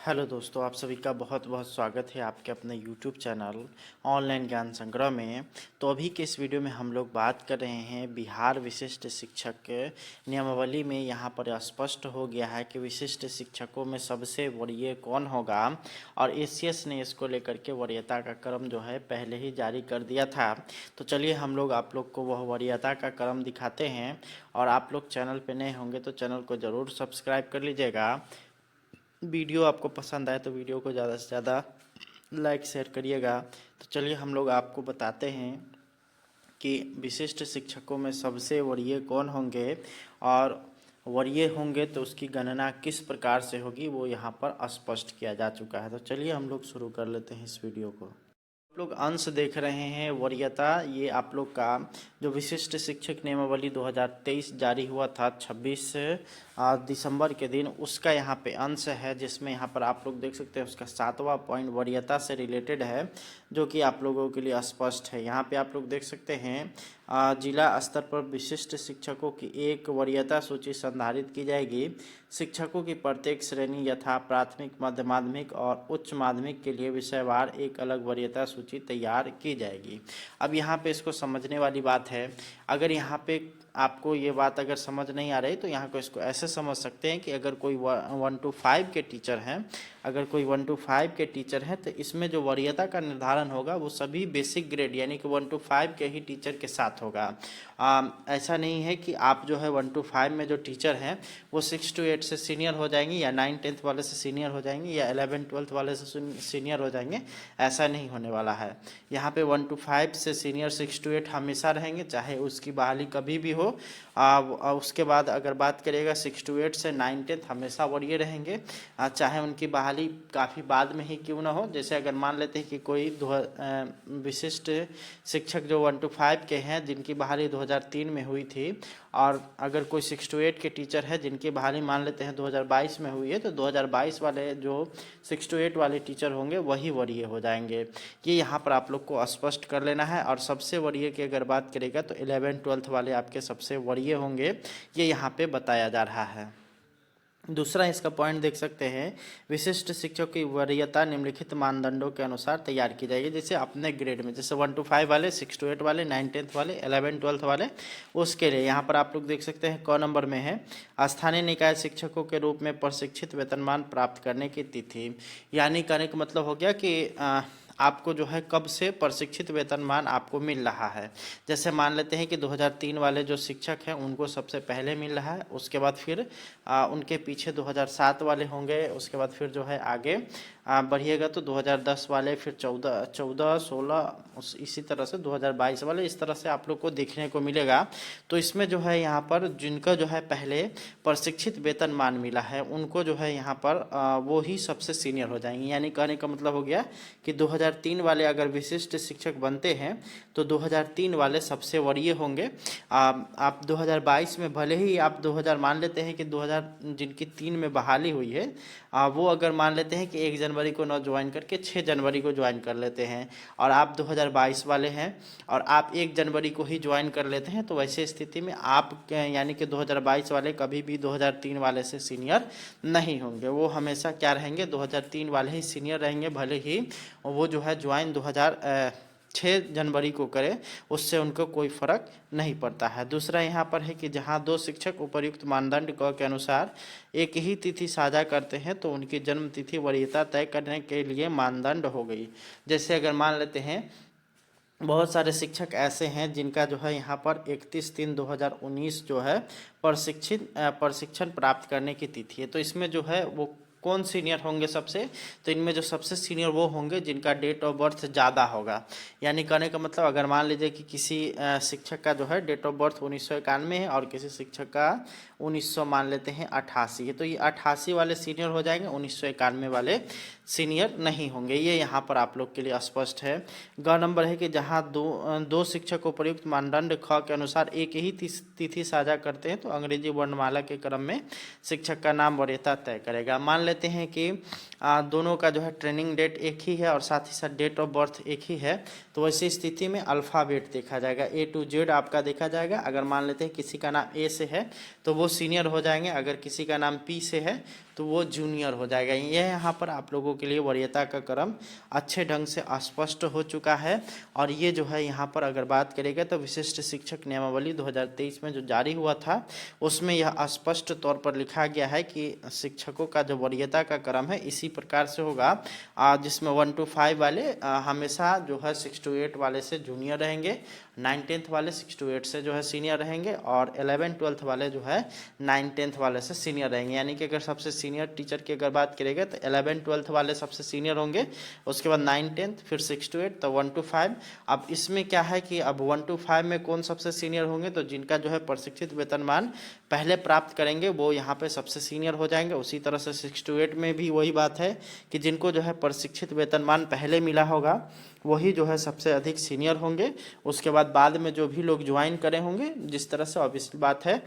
Hello दोस्तों, आप सभी का बहुत बहुत स्वागत है आपके अपने YouTube चैनल ऑनलाइन ज्ञान संग्रह में। तो अभी के इस वीडियो में हम लोग बात कर रहे हैं बिहार विशिष्ट शिक्षक नियमावली में। यहाँ पर स्पष्ट हो गया है कि विशिष्ट शिक्षकों में सबसे वरीय कौन होगा, और एसीएस ने इसको लेकर के वरीयता का क्रम जो है पहले ही जारी कर दिया था। तो चलिए हम लोग आप लोग को वह वरीयता का क्रम दिखाते हैं। और आप लोग चैनल पर नए होंगे तो चैनल को ज़रूर सब्सक्राइब कर लीजिएगा। वीडियो आपको पसंद आए तो वीडियो को ज़्यादा से ज़्यादा लाइक शेयर करिएगा। तो चलिए हम लोग आपको बताते हैं कि विशिष्ट शिक्षकों में सबसे वरीय कौन होंगे, और वरीय होंगे तो उसकी गणना किस प्रकार से होगी वो यहाँ पर स्पष्ट किया जा चुका है। तो चलिए हम लोग शुरू कर लेते हैं इस वीडियो को। आप लोग अंश देख रहे हैं वरीयता, ये आप लोग का जो विशिष्ट शिक्षक नियमावली 2023 जारी हुआ था 26 दिसंबर के दिन, उसका यहाँ पे अंश है, जिसमें यहाँ पर आप लोग देख सकते हैं उसका 7वां पॉइंट वरीयता से रिलेटेड है, जो कि आप लोगों के लिए स्पष्ट है। यहाँ पे आप लोग देख सकते हैं जिला स्तर पर विशिष्ट शिक्षकों की एक वरीयता सूची संधारित की जाएगी। शिक्षकों की प्रत्येक श्रेणी यथा प्राथमिक, मध्य माध्यमिक और उच्च माध्यमिक के लिए विषयवार एक अलग वरीयता सूची तैयार की जाएगी। अब यहाँ पे इसको समझने वाली बात है, अगर यहाँ पे आपको ये बात अगर समझ नहीं आ रही तो यहाँ को इसको ऐसे समझ सकते हैं कि अगर कोई 1 to 5 के टीचर हैं, अगर कोई 1 to 5 के टीचर हैं तो इसमें जो वरीयता का निर्धारण होगा वो सभी बेसिक ग्रेड यानी कि 1 to 5 के ही टीचर के साथ होगा। ऐसा नहीं है कि आप जो है 1 to 5 में जो टीचर हैं वो 6 to 8 से सीनियर हो जाएंगे, या 9-10 वाले से सीनियर हो जाएंगे, या 11-12 वाले से सीनियर हो जाएंगे। ऐसा नहीं होने वाला है। यहाँ पे 1 to 5 से सीनियर 6 to 8 हमेशा रहेंगे, चाहे उसकी बहाली कभी भी हो। उसके बाद अगर बात करेगा 6 to 8 से 9-10 हमेशा वरीय रहेंगे, चाहे उनकी बहाली काफ़ी बाद में ही क्यों ना हो। जैसे अगर मान लेते हैं कि कोई विशिष्ट शिक्षक जो 1 to 5 के हैं जिनकी बहाली 2003 में हुई थी, और अगर कोई 6 to 8 के टीचर है जिनकी बहाली मान लेते हैं 2022 में हुई है, तो 2022 वाले जो 6 to 8 वाले टीचर होंगे वही वरीय हो जाएंगे। ये यहाँ पर आप लोग को स्पष्ट कर लेना है। और सबसे वरीय की अगर बात करेगा तो 11-12 वाले आपके सबसे वरीय होंगे, ये यहाँ पे बताया जा रहा है। दूसरा इसका पॉइंट देख सकते हैं, विशिष्ट शिक्षक की वरीयता निम्नलिखित मानदंडों के अनुसार तैयार की जाएगी। जैसे अपने ग्रेड में जैसे 1 to 5 वाले, 6 to 8 वाले, 9-10 वाले, 11-12 वाले, उसके लिए यहाँ पर आप लोग देख सकते हैं क नंबर में है स्थानीय निकाय शिक्षकों के रूप में प्रशिक्षित वेतनमान प्राप्त करने की तिथि। यानी कहने का मतलब हो गया कि आपको जो है कब से प्रशिक्षित वेतनमान आपको मिल रहा है। जैसे मान लेते हैं कि 2003 वाले जो शिक्षक हैं उनको सबसे पहले मिल रहा है, उसके बाद फिर उनके पीछे 2007 वाले होंगे, उसके बाद फिर जो है आगे बढ़िएगा तो 2010 वाले, फिर 14, 16, इसी तरह से 2022 वाले, इस तरह से आप लोग को देखने को मिलेगा। तो इसमें जो है यहाँ पर जिनका जो है पहले प्रशिक्षित वेतनमान मिला है उनको जो है यहाँ पर वो ही सबसे सीनियर हो जाएंगे। यानी कहने का मतलब हो गया कि 2003 वाले अगर विशिष्ट शिक्षक बनते हैं तो 2003 वाले सबसे वरीय होंगे। आप 2022 में भले ही आप 2000 मान लेते हैं कि 2000 जिनकी 3 में बहाली हुई है, वो अगर मान लेते हैं कि 1 जनवरी को न ज्वाइन करके 6 जनवरी को ज्वाइन कर लेते हैं, और आप 2022 वाले हैं और आप 1 जनवरी को ही ज्वाइन कर लेते हैं, तो वैसे स्थिति में आप यानी कि 2022 वाले कभी भी 2003 वाले से सीनियर नहीं होंगे। वो हमेशा क्या रहेंगे, 2003 वाले ही सीनियर रहेंगे, भले ही वो जो है ज्वाइन 6 जनवरी को करे, उससे उनको कोई फर्क नहीं पड़ता है। दूसरा यहाँ पर है कि जहाँ 2 शिक्षक उपर्युक्त मानदंड के अनुसार एक ही तिथि साझा करते हैं तो उनकी जन्म तिथि वरीयता तय करने के लिए मानदंड हो गई। जैसे अगर मान लेते हैं बहुत सारे शिक्षक ऐसे हैं जिनका जो है यहाँ पर 31/3/2019 जो है प्रशिक्षण प्राप्त करने की तिथि है। तो इसमें जो है वो कौन सीनियर होंगे सबसे, तो इनमें जो सबसे सीनियर वो होंगे जिनका डेट ऑफ बर्थ ज़्यादा होगा। यानी कहने का मतलब अगर मान लीजिए कि किसी शिक्षक का जो है डेट ऑफ बर्थ 1991 है और किसी शिक्षक का 1900 मान लेते हैं 88 है, तो ये 88 वाले सीनियर हो जाएंगे, 1991 वाले सीनियर नहीं होंगे। ये यहाँ पर आप लोग के लिए स्पष्ट है। ग नंबर है कि जहाँ दो शिक्षक उपर्युक्त मानदंड ख के अनुसार एक ही तिथि साझा करते हैं तो अंग्रेजी वर्णमाला के क्रम में शिक्षक का नाम वरीयता तय करेगा। मान लेते हैं कि दोनों का जो है ट्रेनिंग डेट एक ही है और साथ ही साथ डेट ऑफ बर्थ एक ही है, तो वैसी स्थिति में अल्फ़ाबेट देखा जाएगा, A to Z आपका देखा जाएगा। अगर मान लेते हैं किसी का नाम A से है तो वो सीनियर हो जाएंगे, अगर किसी का नाम P से है तो वो जूनियर हो जाएगा। ये यहाँ पर आप लोगों के लिए वरीयता का क्रम अच्छे ढंग से स्पष्ट हो चुका है। और ये जो है यहाँ पर अगर बात करेगा तो विशिष्ट शिक्षक नियमावली 2023 में जो जारी हुआ था उसमें यह स्पष्ट तौर पर लिखा गया है कि शिक्षकों का जो वरीयता का क्रम है इसी प्रकार से होगा, जिसमें 1 to 5 वाले हमेशा जो है 6 to 8 वाले से जूनियर रहेंगे, 9-10th वाले 6 to 8 से जो है सीनियर रहेंगे, और 11-12th वाले जो है 9-10th वाले से सीनियर रहेंगे। यानी कि अगर सबसे सीनियर टीचर की अगर बात करेंगे तो 11-12th वाले सबसे सीनियर होंगे, उसके बाद 9-10th, फिर 6 to 8, तो 1 to 5। अब इसमें क्या है कि अब 1 to 5 में कौन सबसे सीनियर होंगे, तो जिनका जो है प्रशिक्षित वेतनमान पहले प्राप्त करेंगे वो यहाँ पे सबसे सीनियर हो जाएंगे। उसी तरह से 6 to 8 में भी वही बात है कि जिनको जो है प्रशिक्षित वेतनमान पहले मिला होगा वही जो है सबसे अधिक सीनियर होंगे। उसके बाद में जो भी लोग ज्वाइन करे होंगे, जिस तरह से ऑब्वियसली बात है,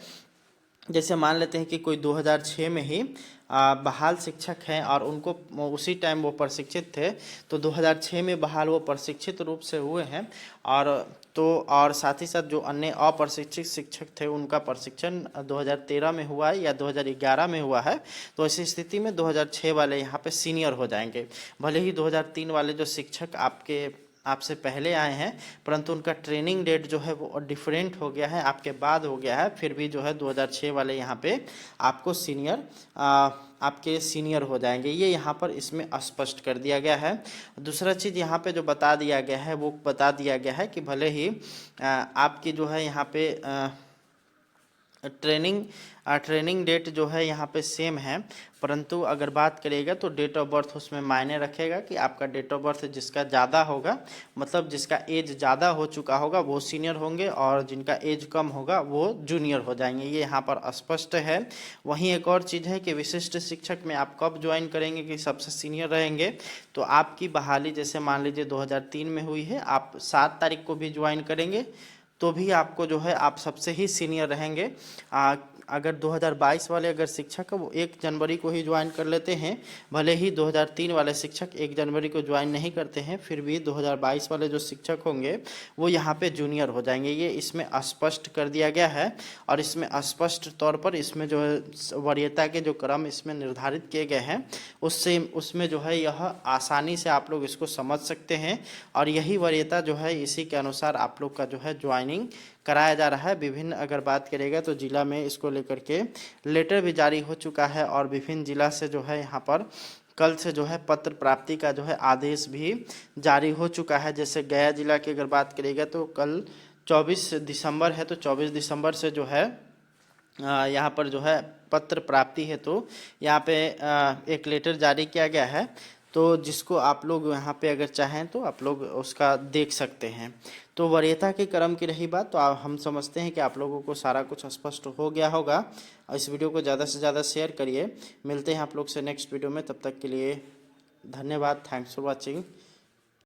जैसे मान लेते हैं कि कोई 2006 में ही बहाल शिक्षक हैं और उनको उसी टाइम वो प्रशिक्षित थे, तो 2006 में बहाल वो प्रशिक्षित रूप से हुए हैं, और साथ ही साथ जो अन्य अप्रशिक्षित शिक्षक थे उनका प्रशिक्षण 2013 में हुआ है या 2011 में हुआ है। तो ऐसी स्थिति में 2006 वाले यहाँ पे सीनियर हो जाएंगे। भले ही 2003 वाले जो शिक्षक आपसे पहले आए हैं, परंतु उनका ट्रेनिंग डेट जो है वो डिफरेंट हो गया है, आपके बाद हो गया है, फिर भी जो है 2006 वाले यहाँ पे आपको आपके सीनियर हो जाएंगे। ये यहाँ पर इसमें स्पष्ट कर दिया गया है। दूसरा चीज़ यहाँ पे जो बता दिया गया है वो बता दिया गया है कि भले ही आपकी जो है यहाँ पे ट्रेनिंग डेट जो है यहाँ पे सेम है, परंतु अगर बात करिएगा तो डेट ऑफ बर्थ उसमें मायने रखेगा कि आपका डेट ऑफ बर्थ जिसका ज़्यादा होगा, मतलब जिसका एज ज़्यादा हो चुका होगा वो सीनियर होंगे, और जिनका एज कम होगा वो जूनियर हो जाएंगे। ये यहाँ पर स्पष्ट है। वहीं एक और चीज़ है कि विशिष्ट शिक्षक में आप कब ज्वाइन करेंगे कि सबसे सीनियर रहेंगे, तो आपकी बहाली जैसे मान लीजिए 2003 में हुई है, आप 7 तारीख को भी ज्वाइन करेंगे तो भी आपको जो है आप सबसे ही सीनियर रहेंगे। अगर 2022 वाले अगर शिक्षक है वो 1 जनवरी को ही ज्वाइन कर लेते हैं, भले ही 2003 वाले शिक्षक 1 जनवरी को ज्वाइन नहीं करते हैं, फिर भी 2022 वाले जो शिक्षक होंगे वो यहाँ पे जूनियर हो जाएंगे। ये इसमें स्पष्ट कर दिया गया है, और इसमें स्पष्ट तौर पर इसमें जो है वरीयता के जो क्रम इसमें निर्धारित किए गए हैं उसमें जो है यह आसानी से आप लोग इसको समझ सकते हैं, और यही वरीयता जो है इसी के अनुसार आप लोग का जो है ज्वाइनिंग कराया जा रहा है। विभिन्न अगर बात करेगा तो जिला में इसको लेकर के लेटर भी जारी हो चुका है, और विभिन्न जिला से जो है यहाँ पर कल से जो है पत्र प्राप्ति का जो है आदेश भी जारी हो चुका है। जैसे गया जिला की अगर बात करेगा तो कल 24 दिसंबर है, तो 24 दिसंबर से जो है यहाँ पर जो है पत्र प्राप्ति है, तो यहाँ पे एक लेटर जारी किया गया है, तो जिसको आप लोग यहाँ पे अगर चाहें तो आप लोग उसका देख सकते हैं। तो वरीयता के क्रम की रही बात, तो हम समझते हैं कि आप लोगों को सारा कुछ स्पष्ट हो गया होगा। इस वीडियो को ज़्यादा से ज़्यादा शेयर करिए। मिलते हैं आप लोग से नेक्स्ट वीडियो में, तब तक के लिए धन्यवाद। Thanks for watching.